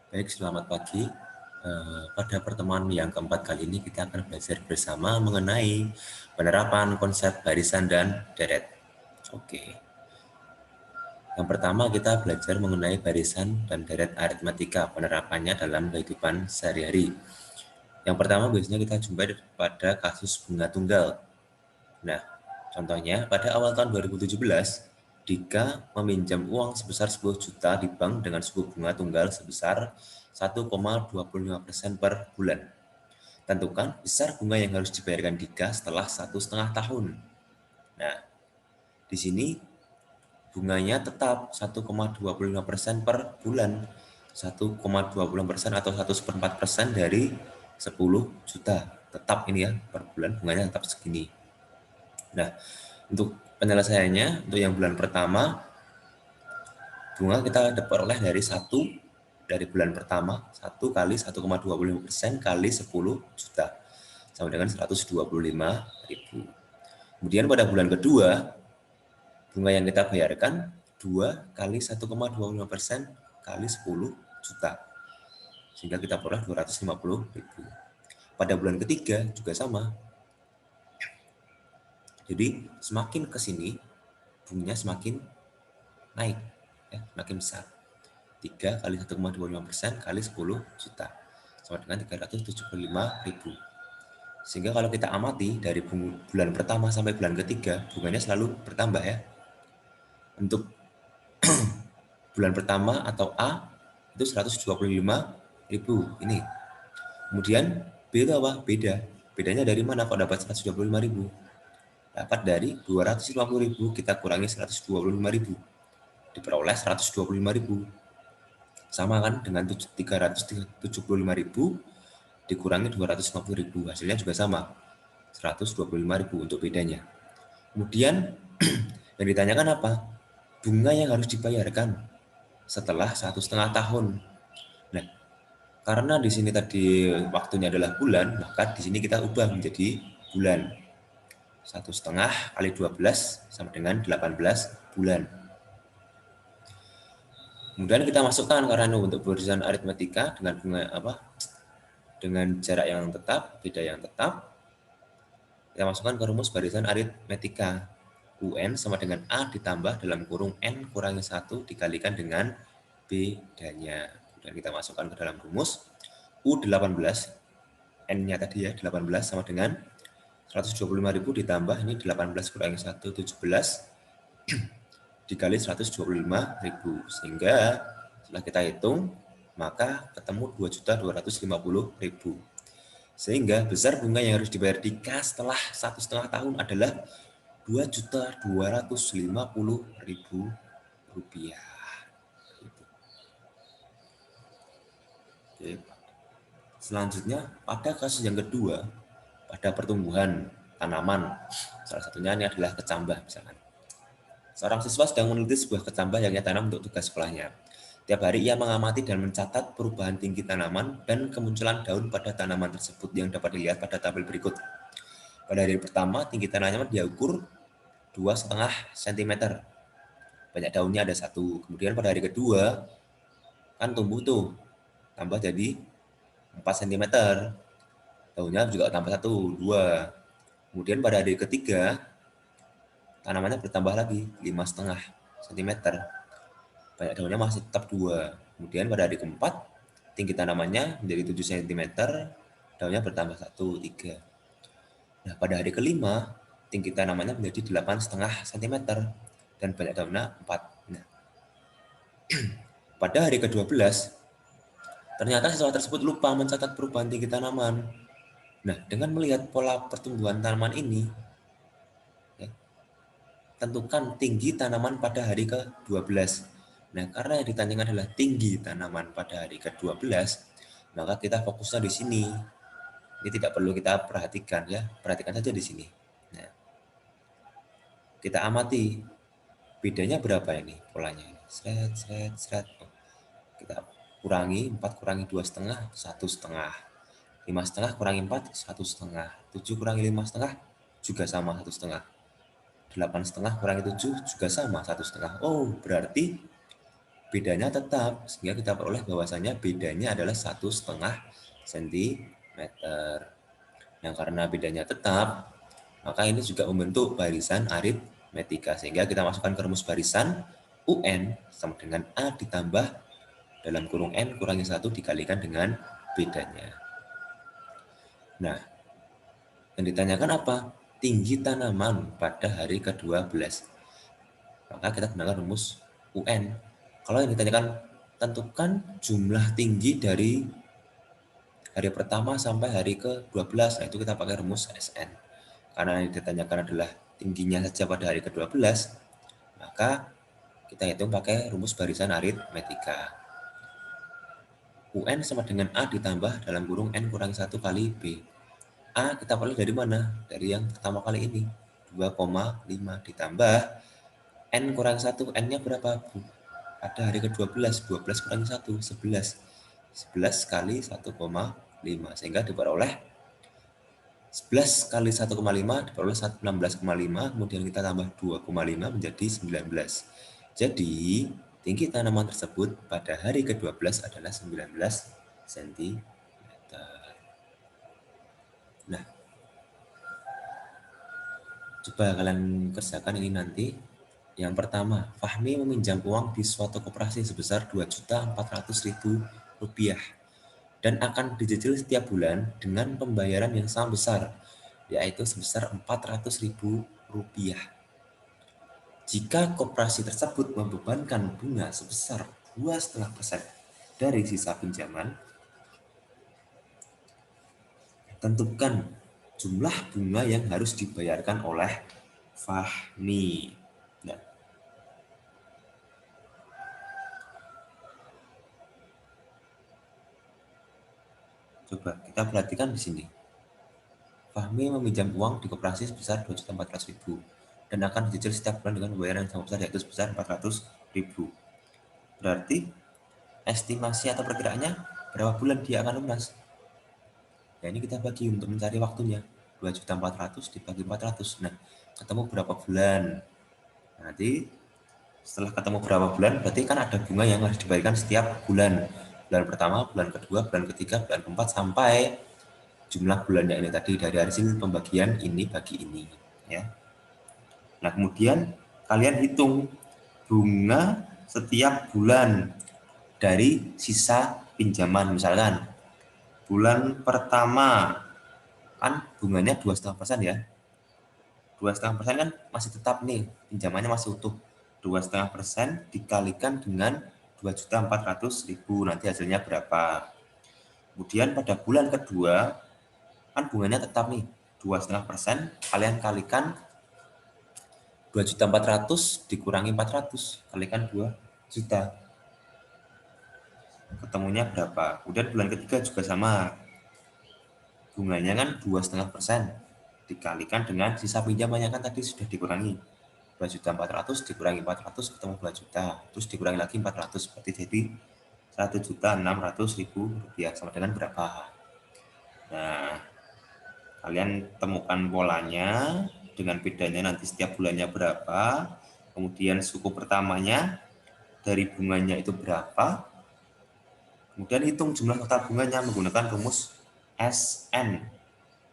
Baik, selamat pagi. Pada pertemuan yang keempat kali ini kita akan belajar bersama mengenai penerapan konsep barisan dan deret. Oke. Yang pertama kita belajar mengenai barisan dan deret aritmatika, penerapannya dalam kehidupan sehari-hari. Yang pertama biasanya kita jumpai pada kasus bunga tunggal. Nah, contohnya pada awal tahun 2017, Dika meminjam uang sebesar 10 juta di bank dengan suku bunga tunggal sebesar 1,25% per bulan. Tentukan besar bunga yang harus dibayarkan Dika setelah 1,5 tahun. Nah, di sini bunganya tetap 1,25% per bulan. 1,25% atau 1/4% dari 10 juta. Tetap ini ya, per bulan bunganya tetap segini. Nah, untuk penyelesaiannya, untuk yang bulan pertama, bunga kita peroleh dari bulan pertama, 1 kali 1,25% kali 10 juta, sama dengan 125.000. Kemudian pada bulan kedua, bunga yang kita bayarkan 2 kali 1,25% kali 10 juta, sehingga kita peroleh 250.000. Pada bulan ketiga juga sama. Jadi semakin ke sini, bunganya semakin naik, ya, semakin besar. 3 kali 1,25% kali 10 juta, sama dengan 375.000. Sehingga kalau kita amati dari bulan pertama sampai bulan ketiga, bunganya selalu bertambah ya. Untuk bulan pertama atau A itu 125.000 ini. Kemudian B itu apa? Beda. Bedanya dari mana kok dapat 125.000? Dapat dari 250.000 kita kurangi 125.000. Diperoleh 125.000. Sama kan dengan 375.000 dikurangi 250.000, hasilnya juga sama, 125.000 untuk bedanya. Kemudian yang ditanyakan apa? Bunga yang harus dibayarkan setelah 1,5 tahun. Nah, karena di sini tadi waktunya adalah bulan, maka di sini kita ubah menjadi bulan. 1,5 kali 12 sama dengan 18 bulan. Kemudian kita masukkan karena untuk barisan aritmatika dengan bunga dengan jarak yang tetap, beda yang tetap, kita masukkan ke rumus barisan aritmatika. UN sama dengan A ditambah dalam kurung N kurangi 1 dikalikan dengan bedanya. Kemudian kita masukkan ke dalam rumus U18, N-nya tadi ya 18 sama dengan 125.000 ditambah ini 18 kurangi 1, 17 dikali 125.000. Sehingga setelah kita hitung, maka ketemu 2.250.000. Sehingga besar bunga yang harus dibayar Dika setelah 1,5 tahun adalah 2.250.000 rupiah. Oke. Selanjutnya pada kasus yang kedua, pada pertumbuhan tanaman, salah satunya ini adalah kecambah misalkan. Seorang siswa sedang meneliti sebuah kecambah yang ia tanam untuk tugas sekolahnya. Tiap hari ia mengamati dan mencatat perubahan tinggi tanaman dan kemunculan daun pada tanaman tersebut yang dapat dilihat pada tabel berikut. Pada hari pertama, tinggi tanaman diukur 2,5 cm. Banyak daunnya ada 1. Kemudian pada hari kedua, kan tumbuh tuh, tambah jadi 4 cm. Daunnya juga tambah 1, 2. Kemudian pada hari ketiga, tanamannya bertambah lagi 5,5 cm. Banyak daunnya masih tetap 2. Kemudian pada hari keempat, tinggi tanamannya menjadi 7 cm, daunnya bertambah 1, 3. Nah, pada hari kelima, tinggi tanamannya menjadi 8,5 cm dan banyak daunnya 4. Nah, pada hari ke-12, ternyata siswa tersebut lupa mencatat perubahan tinggi tanaman. Nah, dengan melihat pola pertumbuhan tanaman ini, ya, tentukan tinggi tanaman pada hari ke-12. Nah, karena yang ditanyakan adalah tinggi tanaman pada hari ke-12, maka kita fokusnya di sini. Ini tidak perlu kita perhatikan ya, perhatikan saja di sini. Nah, kita amati bedanya berapa ini polanya ini. Seret, seret, seret. Kita kurangi 4 kurangi 2,5, 1,5. 5,5 kurangi 4, 1,5. 7 kurangi 5,5 juga sama 1,5. 8,5 kurangi 7 juga sama 1,5. Oh, berarti bedanya tetap, sehingga kita peroleh bahwasanya bedanya adalah 1,5 cm. Nah, karena bedanya tetap, maka ini juga membentuk barisan aritmetika, sehingga kita masukkan ke rumus barisan UN sama dengan A ditambah dalam kurung N kurangi 1 dikalikan dengan bedanya. Nah, yang ditanyakan apa? Tinggi tanaman pada hari ke-12. Maka kita gunakan rumus UN. Kalau yang ditanyakan, tentukan jumlah tinggi dari hari pertama sampai hari ke-12. Nah, itu kita pakai rumus SN. Karena yang ditanyakan adalah tingginya saja pada hari ke-12, maka kita hitung pakai rumus barisan aritmetika. UN sama dengan A ditambah dalam kurung N kurangi 1 kali B. A kita peroleh dari mana? Dari yang pertama kali ini. 2,5 ditambah N kurangi 1. N-nya berapa, Bu? Pada hari ke-12. 12 kurangi 1, 11. 11 kali 1,5. Sehingga diperoleh 11 kali 1,5 diperoleh 16,5, kemudian kita tambah 2,5 menjadi 19. Jadi, tinggi tanaman tersebut pada hari ke-12 adalah 19 cm. Nah, coba kalian kerjakan ini nanti. Yang pertama, Fahmi meminjam uang di suatu koperasi sebesar Rp2.400.000 dan akan dicicil setiap bulan dengan pembayaran yang sama besar, yaitu sebesar Rp400.000. Jika koperasi tersebut membebankan bunga sebesar 2,5% dari sisa pinjaman, tentukan jumlah bunga yang harus dibayarkan oleh Fahmi. Nah, coba kita perhatikan di sini. Fahmi meminjam uang di koperasi sebesar Rp2.400.000 dan akan dicicil setiap bulan dengan pembayaran yang sama besar, yaitu sebesar Rp400.000. Berarti estimasi atau perkiraannya berapa bulan dia akan lunas? Nah, ini kita bagi untuk mencari waktunya. 2.400.000 dibagi 400. Nah, ketemu berapa bulan? Nanti setelah ketemu berapa bulan, berarti kan ada bunga yang harus dibayarkan setiap bulan. Bulan pertama, bulan kedua, bulan ketiga, bulan keempat, sampai jumlah bulannya ini tadi dari hasil pembagian ini bagi ini. Ya. Nah, kemudian kalian hitung bunga setiap bulan dari sisa pinjaman. Misalkan bulan pertama kan bunganya 2,5% ya. 2,5% kan masih tetap nih, pinjamannya masih utuh. 2,5% dikalikan dengan 2.400.000, nanti hasilnya berapa. Kemudian pada bulan kedua kan bunganya tetap nih 2,5%, kalian kalikan 2.400.000 dikurangi 400 kalikan 2 juta, ketemunya berapa. Kemudian bulan ketiga juga sama, bunganya kan 2,5% dikalikan dengan sisa pinjamannya kan tadi sudah dikurangi 2.400.000 dikurangi 400 ketemu 2 juta, terus dikurangi lagi 400, berarti jadi Rp1.600.000 sama dengan berapa. Nah, kalian temukan polanya dengan bedanya nanti setiap bulannya berapa, kemudian suku pertamanya dari bunganya itu berapa, kemudian hitung jumlah total bunganya menggunakan rumus SN,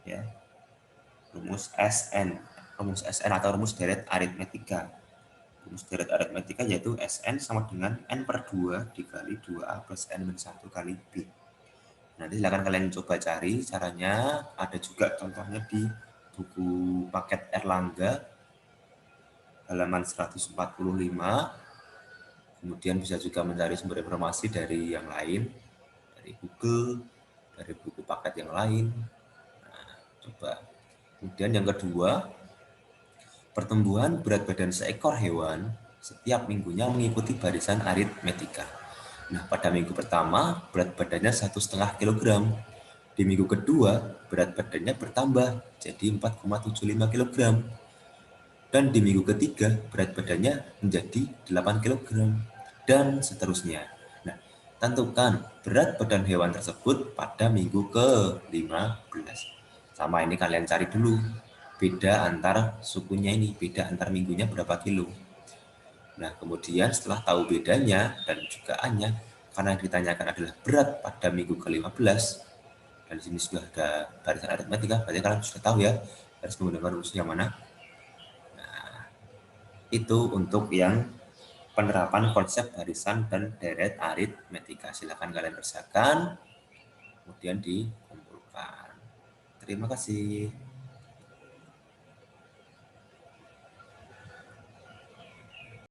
ya, rumus SN atau rumus deret aritmetika. Rumus deret aritmetika yaitu SN sama dengan N per 2 dikali 2A plus N min 1 kali B. Nanti silakan kalian coba cari caranya, ada juga contohnya di buku paket Erlangga halaman 145. Kemudian bisa juga mencari sumber informasi dari yang lain, dari Google, dari buku paket yang lain. Nah, coba. Kemudian yang kedua, pertumbuhan berat badan seekor hewan setiap minggunya mengikuti barisan aritmetika. Nah, pada minggu pertama berat badannya 1,5 kg. Di minggu kedua berat badannya bertambah jadi 4,75 kg. Dan di minggu ketiga berat badannya menjadi 8 kg. Dan seterusnya. Nah, tentukan berat badan hewan tersebut pada minggu ke-15. Sama ini kalian cari dulu beda antar sukunya ini, beda antar minggunya berapa kilo. Nah, kemudian setelah tahu bedanya dan juga A-nya, karena yang ditanyakan adalah berat pada minggu ke-15, dan di sini sudah ada barisan aritmetika, berarti kalian sudah tahu ya, harus menggunakan rumus yang mana. Nah, itu untuk yang penerapan konsep barisan dan deret aritmetika. Silakan kalian kerjakan, kemudian dikumpulkan. Terima kasih.